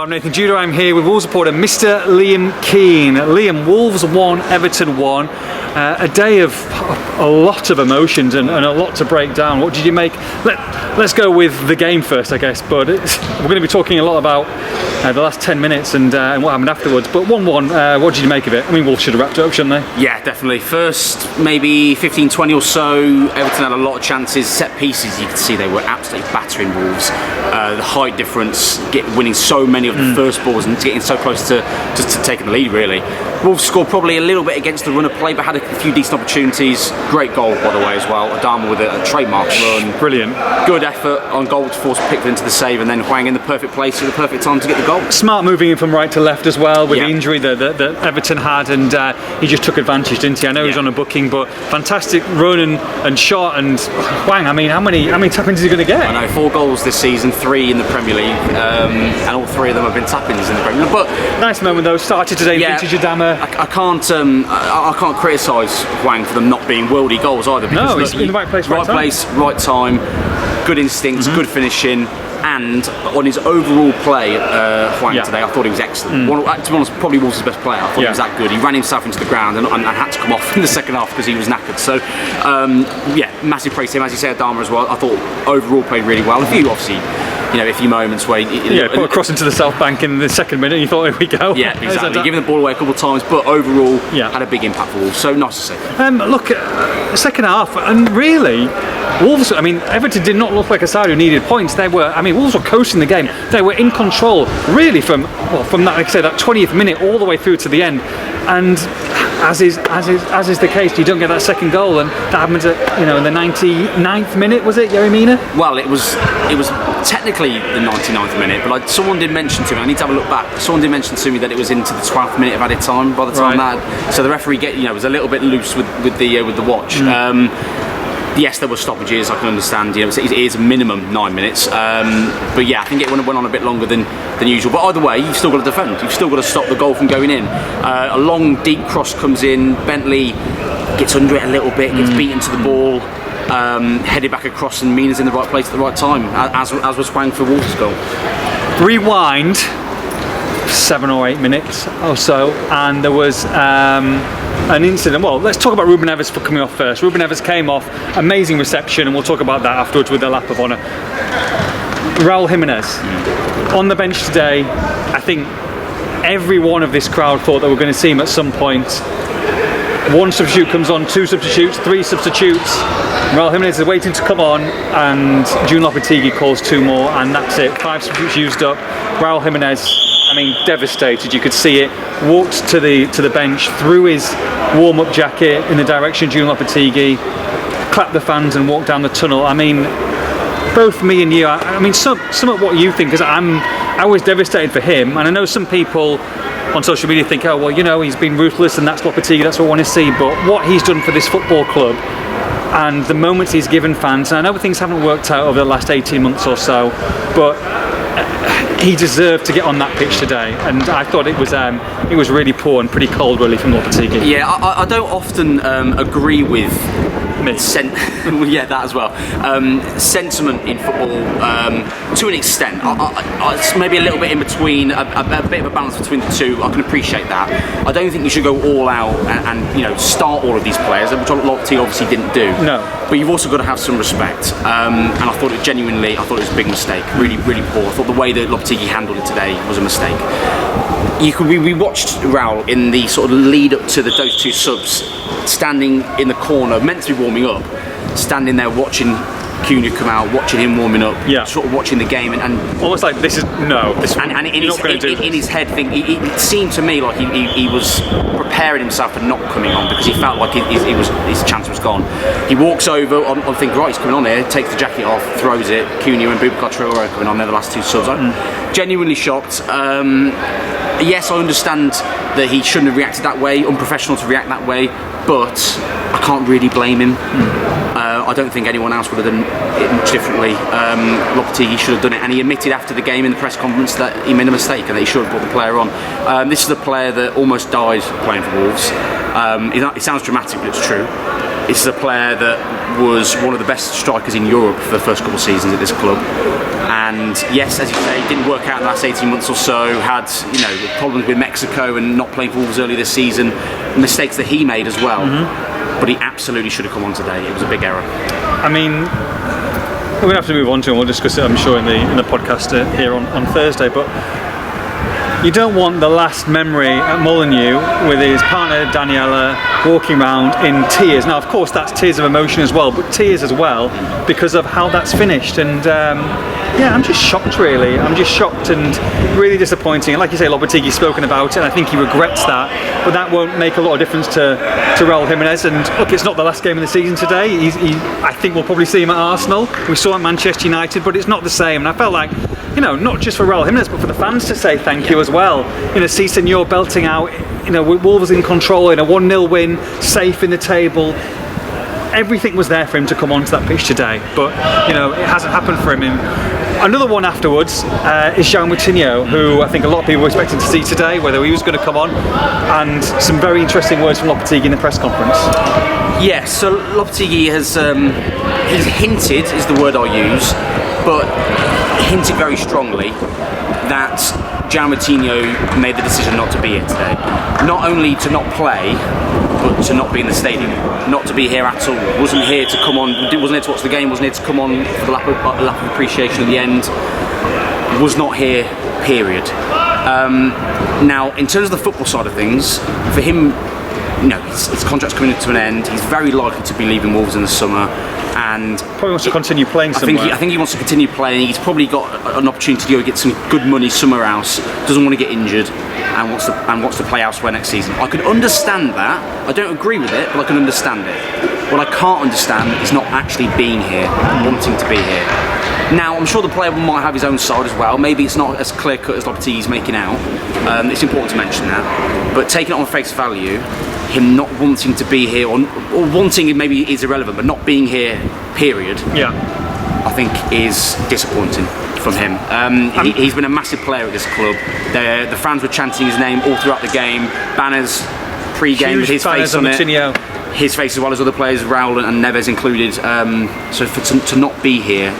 I'm Nathan Judah. I'm here with Wolves supporter Mr. Liam Keane. Liam, Wolves 1, Everton 1. A day of a lot of emotions and a lot to break down. What did you make? Let's go with the game first, I guess. But we're going to be talking a lot about the last 10 minutes and what happened afterwards. But 1-1, what did you make of it? I mean, Wolves should have wrapped it up, shouldn't they? Yeah, definitely. First, maybe 15-20 or so, Everton had a lot of chances. Set pieces, you could see they were absolutely battering Wolves. The height difference, winning so many of the first balls and getting so close to taking the lead, really. Wolves scored probably a little bit against the run of play, but had a few decent opportunities. Great goal, by the way, as well. Adama with a trademark run. Brilliant. Good effort on goal to force Pickford into the save, and then Hwang in the perfect place at the perfect time to get the goal. Smart moving in from right to left as well, with the injury that Everton had, and he just took advantage, didn't he? I know he was on a booking, but fantastic run and shot. And Hwang, I mean, how many tap-ins is he going to get? I know, 4 goals this season, 3 in the Premier League, and all 3 of them have been tap-ins in the Premier League. But nice moment though. Started today, vintage Adama. I can't criticise Hwang for them not being worldy goals either. No, he's in the right place, right time. Good instincts, good finishing, and on his overall play, Hwang today, I thought he was excellent. To be honest, probably Wolves' best player. I thought he was that good. He ran himself into the ground and had to come off in the second half because he was knackered. So, massive praise to him. As you say, Adama as well. I thought overall played really well. A few moments where put a cross into the south bank in the second minute and you thought, here we go. Yeah, exactly. Giving the ball away a couple of times, but overall had a big impact for Wolves. So nice to see. Look, second half, and really, Wolves, I mean, Everton did not look like a side who needed points. Wolves were coasting the game. They were in control, really, from that, like I said, that 20th minute all the way through to the end. And as is the case, you don't get that second goal, and that happened at in the 99th minute, was it, Mina? Well, it was technically the 99th minute, but someone did mention to me, I need to have a look back, someone did mention to me that it was into the 12th minute of added time by the time so the referee was a little bit loose with the watch. Yes, there were stoppages, I can understand, it is a minimum 9 minutes, but yeah, I think it went on a bit longer than usual, but either way, you've still got to defend, you've still got to stop the goal from going in. A long deep cross comes in, Bentley gets under it a little bit, gets beaten to the ball, headed back across, and Mina's in the right place at the right time, as was Hwang for Wolves' goal. Rewind 7 or 8 minutes or so, and there was an incident. Well, let's talk about Ruben Neves for coming off first. Ruben Neves came off, amazing reception, and we'll talk about that afterwards with the lap of honour. Raul Jimenez on the bench today. I think every one of this crowd thought that we're going to see him at some point. 1 substitute comes on, 2 substitutes, 3 substitutes. Raul Jimenez is waiting to come on, and June Lopetegui calls 2 more, and that's it. 5 substitutes used up. Raul Jimenez, devastated. You could see it. Walked to the bench, threw his warm-up jacket in the direction of June Lopetegui, clapped the fans, and walked down the tunnel. Both me and you. Some of what you think, because I was devastated for him, and I know some people on social media think, oh well, he's been ruthless, and that's Lopetegui. That's what I want to see. But what he's done for this football club, and the moments he's given fans, and I know things haven't worked out over the last 18 months or so, but he deserved to get on that pitch today, and I thought it was really poor and pretty cold, really, from Lopetegui. Yeah, I don't often agree with that as well. Sentiment in football, to an extent, it's maybe a little bit in between, a bit of a balance between the two. I can appreciate that. I don't think you should go all out and start all of these players, which Lopetegui obviously didn't do. No. But you've also got to have some respect. And I thought it was a big mistake. Really, really poor. I thought the way that Lopetegui handled it today was a mistake. We watched Raul in the sort of lead up to those 2 subs, standing in the corner, meant to be warming up, standing there watching Cunha come out, watching him warming up, sort of watching the game, and almost like this is in his head, it seemed to me like he was preparing himself for not coming on because he felt like his chance was gone. He walks over, I think, right, he's coming on here, takes the jacket off, throws it. Cunha and Boubacar Traoré coming on there, the last 2 subs. I'm genuinely shocked. Yes, I understand that he shouldn't have reacted that way, unprofessional to react that way, but I can't really blame him. I don't think anyone else would have done it much differently. Lopetegui should have done it, and he admitted after the game in the press conference that he made a mistake and that he should have brought the player on. This is a player that almost died playing for Wolves. It sounds dramatic, but it's true. This is a player that was one of the best strikers in Europe for the first couple of seasons at this club. And yes, as you say, it didn't work out in the last 18 months or so. Had problems with Mexico and not playing for Wolves early this season. Mistakes that he made as well. But he absolutely should have come on today. It was a big error. I mean, we're going to have to move on to it, and we'll discuss it, I'm sure, in the podcast here on Thursday. But you don't want the last memory at Moutinho with his partner Daniela walking around in tears. Now, of course, that's tears of emotion as well, but tears as well because of how that's finished. And I'm just shocked, really. I'm just shocked and really disappointing. And like you say, Lopetigi's spoken about it, and I think he regrets that. But that won't make a lot of difference to Raul Jimenez. And look, it's not the last game of the season today. I think we'll probably see him at Arsenal. We saw him at Manchester United, but it's not the same. And I felt like, not just for Raul Jimenez, but for the fans to say thank you as well. See Senor belting out, with Wolves in control in a 1-0 win, safe in the table. Everything was there for him to come onto that pitch today, but it hasn't happened for him. Another one afterwards is João Moutinho, who I think a lot of people were expecting to see today, whether he was going to come on, and some very interesting words from Lopetegui in the press conference. Yes, so Lopetegui has he's hinted, is the word I'll use, but hinted very strongly that João Moutinho made the decision not to be here today. Not only to not play, but to not be in the stadium, not to be here at all. Wasn't here to come on, wasn't here to watch the game, wasn't here to come on for the lap of appreciation at the end. Was not here, period. Now, in terms of the football side of things, for him, his contract's coming to an end. He's very likely to be leaving Wolves in the summer, and probably wants to continue playing somewhere. I think he wants to continue playing. He's probably got an opportunity to go get some good money somewhere else. Doesn't want to get injured, and wants to play elsewhere next season. I can understand that. I don't agree with it, but I can understand it. What I can't understand is not actually being here, wanting to be here. Now, I'm sure the player might have his own side as well. Maybe it's not as clear cut as Lopetegui's making out. It's important to mention that. But taking it on face value, him not wanting to be here, or wanting it maybe is irrelevant, but not being here, period, I think is disappointing from him. He's been a massive player at this club. The fans were chanting his name all throughout the game. Banners pre-game with his face on it. His face as well as other players, Raul and Neves included. So to not be here,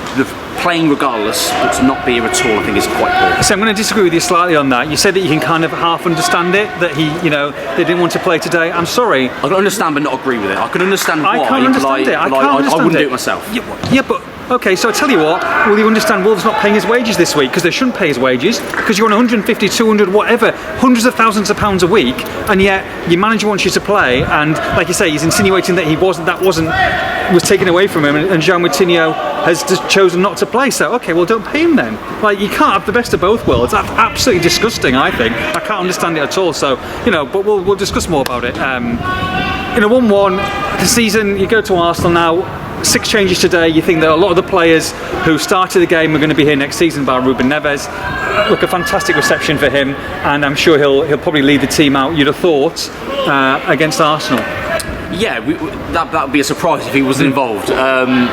playing regardless, but to not be here at all, I think is quite poor. So I'm going to disagree with you slightly on that. You said that you can kind of half understand it, that they didn't want to play today. I'm sorry. I can understand but not agree with it. I can understand why. I can't understand it. I wouldn't do it myself. Yeah, but okay, so I tell you what, will you understand Wolves not paying his wages this week? Because they shouldn't pay his wages, because you're on 150, 200, whatever, hundreds of thousands of pounds a week, and yet your manager wants you to play, and like you say, he's insinuating that was taken away from him, and João Moutinho has just chosen not to play. So okay, well, don't pay him then. Like, you can't have the best of both worlds. That's absolutely disgusting, I think. I can't understand it at all. So but we'll discuss more about it. 1-1 the season. You go to Arsenal now. 6 changes today. You think that a lot of the players who started the game are going to be here next season, bar Ruben Neves. Look, a fantastic reception for him, and I'm sure he'll probably lead the team out, you'd have thought, against Arsenal. Yeah, that would be a surprise if he wasn't involved,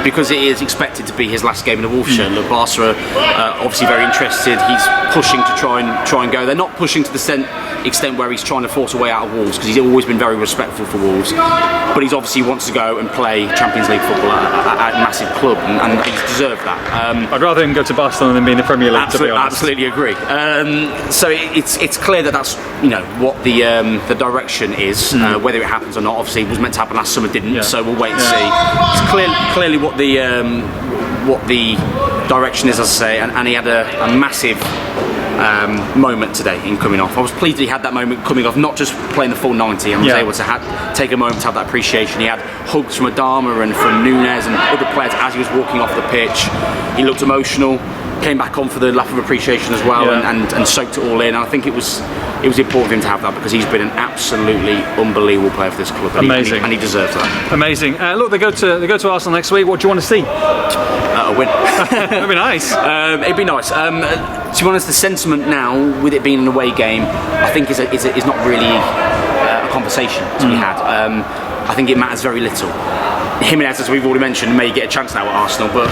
because it is expected to be his last game in the Wolves shirt. Look, Barca are obviously very interested. He's pushing to try and go. They're not pushing to the extent where he's trying to force a way out of Wolves, because he's always been very respectful for Wolves. But he obviously wants to go and play Champions League football at a massive club, and he's deserved that. I'd rather him go to Barcelona than be in the Premier League. To be honest. Absolutely agree. So it's clear that's what the direction is. Whether it happens or not, obviously it was meant to happen last summer, didn't. Yeah. So we'll wait and see. It's clearly what the direction is, as I say, and he had a massive moment today in coming off. I was pleased that he had that moment coming off, not just playing the full 90, and was able to take a moment to have that appreciation. He had hugs from Adama and from Nunez and other players as he was walking off the pitch. He looked emotional, came back on for the lap of appreciation as well, and soaked it all in. And I think it was important for him to have that, because he's been an absolutely unbelievable player for this club. Amazing. And he deserves that. Amazing. Look, they go to Arsenal next week. What do you want to see? A win. That'd be nice. It'd be nice. To be honest, the sentiment now, with it being an away game, I think is not really a conversation to be had. I think it matters very little. Jimenez, as we've already mentioned, may get a chance now at Arsenal, but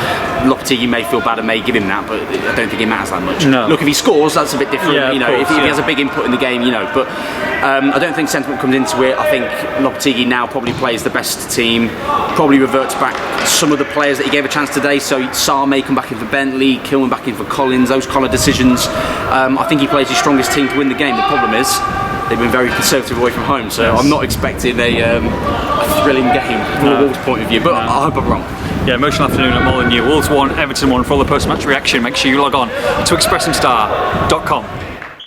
Lopetegui may feel bad and may give him that, but I don't think it matters that much. No. Look, if he scores, that's a bit different. Yeah, if he has a big input in the game, but I don't think sentiment comes into it. I think Lopetegui now probably plays the best team, probably reverts back some of the players that he gave a chance today. So Sarr may come back in for Bentley, Kilman back in for Collins. Those kind of decisions. I think he plays his strongest team to win the game. The problem is, they've been very conservative away from home, so I'm not expecting a thrilling game from a Wolves point of view, but I hope I'm wrong. Yeah, emotional afternoon at Molineux. Wolves 1, Everton 1. For all the post-match reaction, make sure you log on to expressingstar.com.